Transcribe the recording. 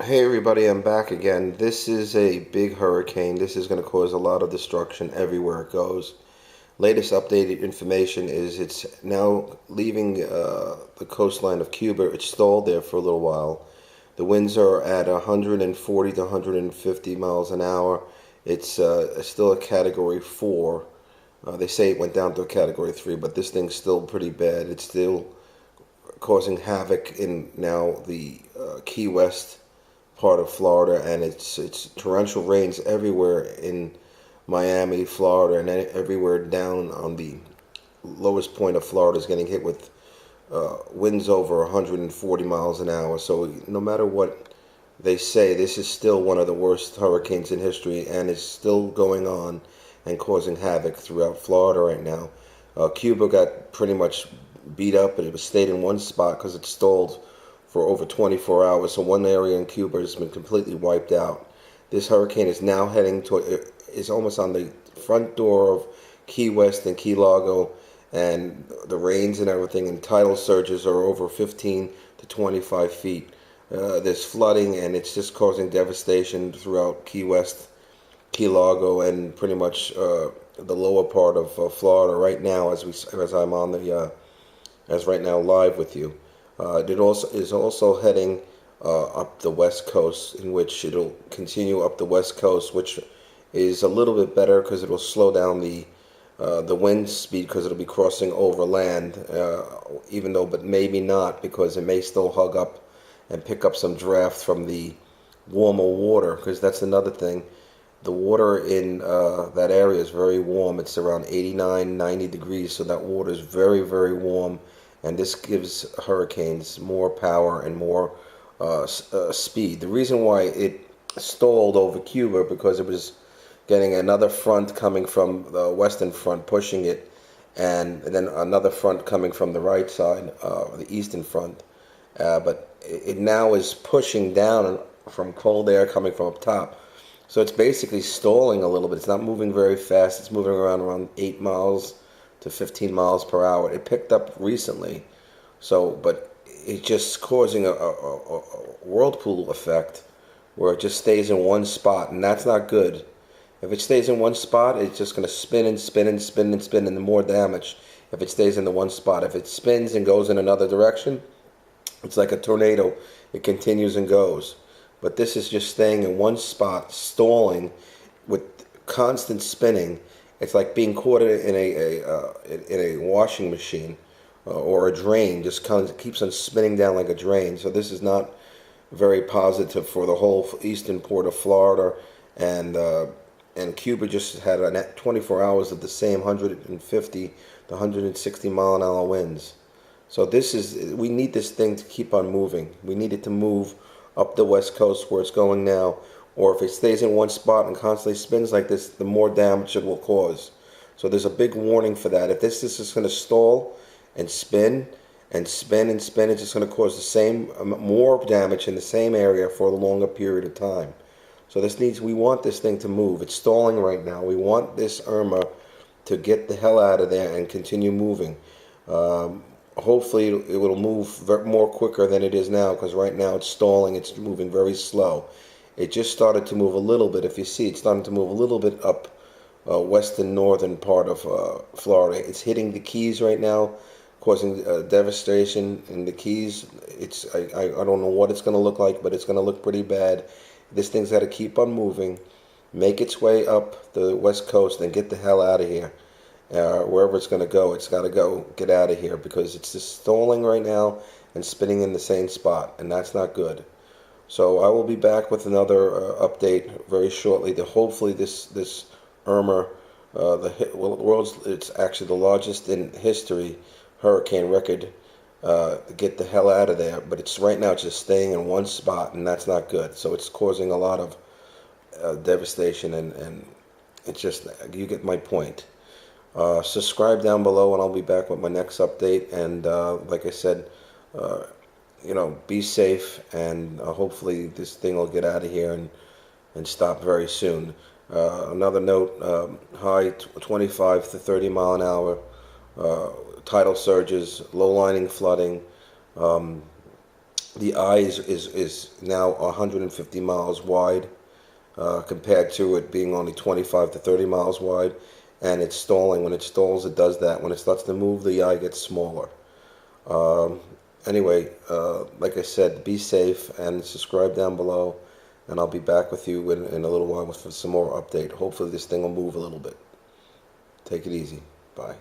Hey everybody, I'm back again. This is a big hurricane. This is going to cause a lot of destruction everywhere it goes. Latest updated information is it's now leaving the coastline of Cuba. It's stalled there for a little while. The winds are at 140 to 150 miles an hour. It's still a Category 4. They say it went down to a Category 3, but this thing's still pretty bad. It's still causing havoc in now the Key West part of Florida, and it's torrential rains everywhere in Miami, Florida, and everywhere down on the lowest point of Florida is getting hit with winds over 140 miles an hour. So no matter what they say, this is still one of the worst hurricanes in history, and it's still going on and causing havoc throughout Florida right now. Cuba got pretty much beat up, and it was stayed in one spot because it stalled for over 24 hours. So one area in Cuba has been completely wiped out. This hurricane is now heading to, is almost on the front door of Key West and Key Largo, and the rains and everything and tidal surges are over 15 to 25 feet. There's flooding, and it's just causing devastation throughout Key West, Key Largo, and pretty much the lower part of Florida right now, as I'm on the as right now live with you. It also is also heading up the west coast, in which it'll continue up the west coast, which is a little bit better because it'll slow down the wind speed because it'll be crossing over land, even though, but maybe not, because it may still hug up and pick up some draft from the warmer water, because that's another thing. The water in that area is very warm. It's around 89, 90 degrees, so that water is very, very warm, and this gives hurricanes more power and more speed. The reason why it stalled over Cuba, because it was getting another front coming from the western front pushing it, and then another front coming from the right side, the eastern front. But it now is pushing down from cold air coming from up top. So it's basically stalling a little bit. It's not moving very fast. It's moving around 8 miles to 15 miles per hour. It picked up recently, but it's just causing a whirlpool effect where it just stays in one spot, and that's not good. If it stays in one spot, it's just going to spin and spin and spin and spin, and the more damage if it stays in the one spot. If it spins and goes in another direction, it's like a tornado. It continues and goes. But this is just staying in one spot, stalling with constant spinning. It's like being caught in a washing machine or a drain. Just kind of keeps on spinning down like a drain. So this is not very positive for the whole eastern port of Florida, and Cuba just had 24 hours of the same 150 to 160 mile an hour winds. So we need this thing to keep on moving. We need it to move up the west coast where it's going now, or if it stays in one spot and constantly spins like this, the more damage it will cause. So there's a big warning for that. If this is just going to stall and spin and spin and spin, it's just going to cause the same, more damage in the same area for a longer period of time. So we want this thing to move. It's stalling right now. We want this Irma to get the hell out of there and continue moving. Hopefully it will move more quicker than it is now, because right now it's stalling. It's moving very slow. It just started to move a little bit. If you see, it's starting to move a little bit up western northern part of Florida. It's hitting the Keys right now, causing devastation in the Keys. I don't know what it's going to look like, but it's going to look pretty bad. This thing's got to keep on moving, make its way up the west coast, and get the hell out of here. Wherever it's going to go, it's got to get out of here, because it's just stalling right now and spinning in the same spot, and that's not good. So I will be back with another update very shortly. Hopefully this Irma, it's actually the largest in history hurricane record, get the hell out of there. But it's right now just staying in one spot, and that's not good. So it's causing a lot of devastation, and it's just, you get my point. Subscribe down below, and I'll be back with my next update. And like I said, be safe, and hopefully this thing will get out of here and stop very soon. Another note, high 25 to 30 mile an hour, tidal surges, low lining flooding, The eye is now 150 miles wide, compared to it being only 25 to 30 miles wide, and it's stalling. When it stalls, it does that. When it starts to move, the eye gets smaller. Um, anyway, like I said, be safe and subscribe down below, and I'll be back with you in a little while with some more update. Hopefully this thing will move a little bit. Take it easy. Bye.